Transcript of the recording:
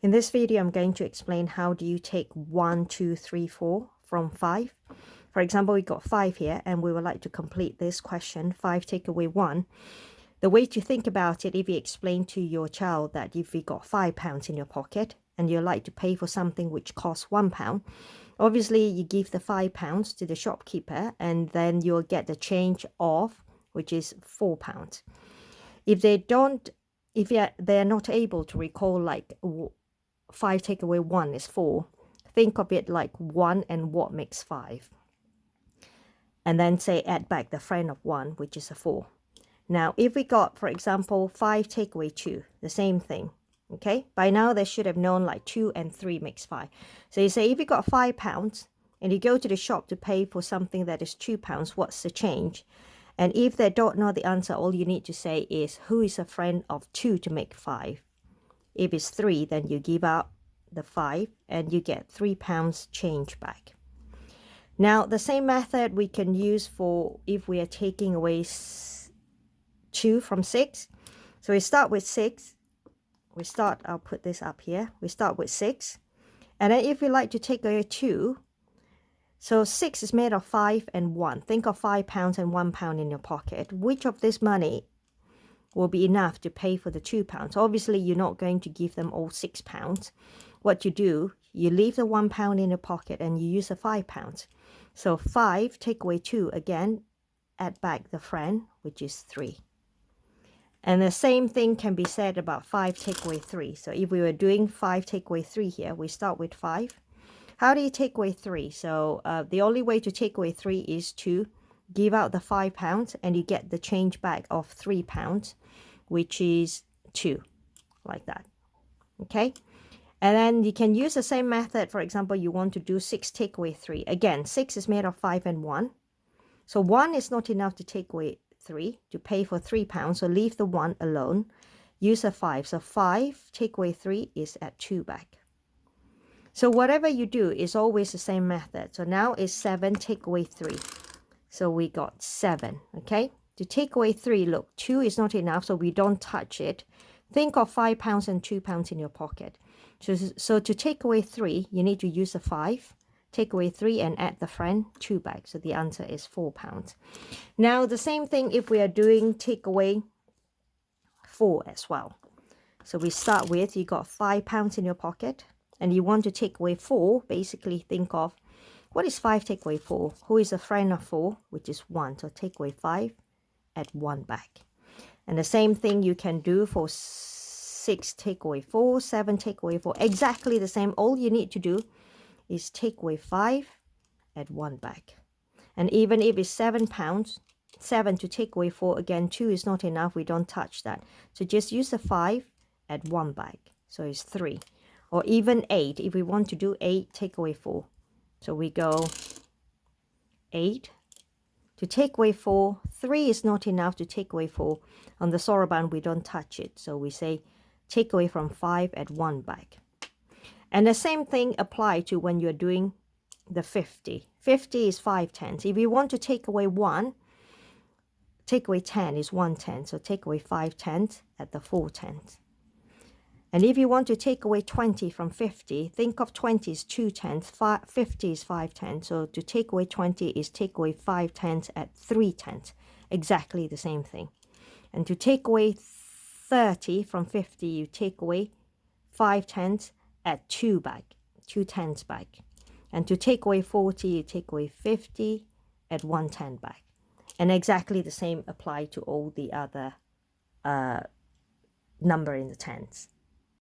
In this video, I'm going to explain how do you take 1, 2, 3, 4 from 5. For example, we got 5 here and we would like to complete this question, 5 take away 1. The way to think about it, if you explain to your child that if you got £5 in your pocket and you like to pay for something which costs £1, obviously you give the £5 to the shopkeeper and then you'll get the change off, which is £4. If they're not able to recall like 5 take away 1 is 4, think of it like 1 and what makes 5. And then say add back the friend of 1, which is a 4. Now, if we got, for example, 5 take away 2, the same thing. Okay, by now they should have known like 2 and 3 makes 5. So you say if you got £5 and you go to the shop to pay for something that is £2, what's the change? And if they don't know the answer, all you need to say is who is a friend of 2 to make 5. If it's 3, then you give out the 5 and you get £3 change back. Now, the same method we can use for if we are taking away 2 from 6. So we start with 6. I'll put this up here. We start with 6. And then if we like to take away 2, so 6 is made of 5 and 1. Think of £5 and £1 in your pocket. Which of this money will be enough to pay for the £2? Obviously, you're not going to give them all £6. What you do, you leave the £1 in your pocket and you use the £5. So 5 take away 2, again, add back the friend, which is 3. And the same thing can be said about 5 take away 3. So if we were doing 5 take away 3 here, we start with 5. How do you take away 3? So the only way to take away 3 is to give out the £5 and you get the change back of £3, which is 2, like that. Okay? And then you can use the same method. For example, you want to do 6 take away 3. Again, 6 is made of 5 and 1. So 1 is not enough to take away 3, to pay for £3. So leave the 1 alone. Use a 5. So 5 take away 3 is at 2 back. So whatever you do is always the same method. So now is 7 take away 3. So we got 7, okay? To take away 3, look, 2 is not enough, so we don't touch it. Think of £5 and £2 in your pocket. So to take away 3, you need to use a 5. Take away 3 and add the friend, 2 back. So the answer is £4. Now, the same thing if we are doing take away 4 as well. So we start with, you got £5 in your pocket and you want to take away 4. Basically, think of what is 5 take away 4? Who is a friend of 4? Which is 1. So take away 5, add 1 back. And the same thing you can do for 6 take away 4, 7 take away 4. Exactly the same. All you need to do is take away 5, add 1 back. And even if it's £7, 7 to take away 4, again, 2 is not enough. We don't touch that. So just use the 5, add 1 back. So it's 3. Or even 8. If we want to do 8, take away 4. So we go 8. To take away 4, 3 is not enough to take away 4. On the soroban, we don't touch it. So we say take away from 5, add 1 back. And the same thing applies to when you're doing the 50. 50 is 5 tenths. If you want to take away 1, take away 10 is 1 tenth. So take away 5 tenths at the 4 tenths. And if you want to take away 20 from 50, think of 20 is 2 tenths, 50 is 5 tenths. So to take away 20 is take away 5 tenths at 3 tenths. Exactly the same thing. And to take away 30 from 50, you take away 5 tenths at 2 back, 2 tenths back. And to take away 40, you take away 50 at 1 tenth back. And exactly the same apply to all the other number in the tenths.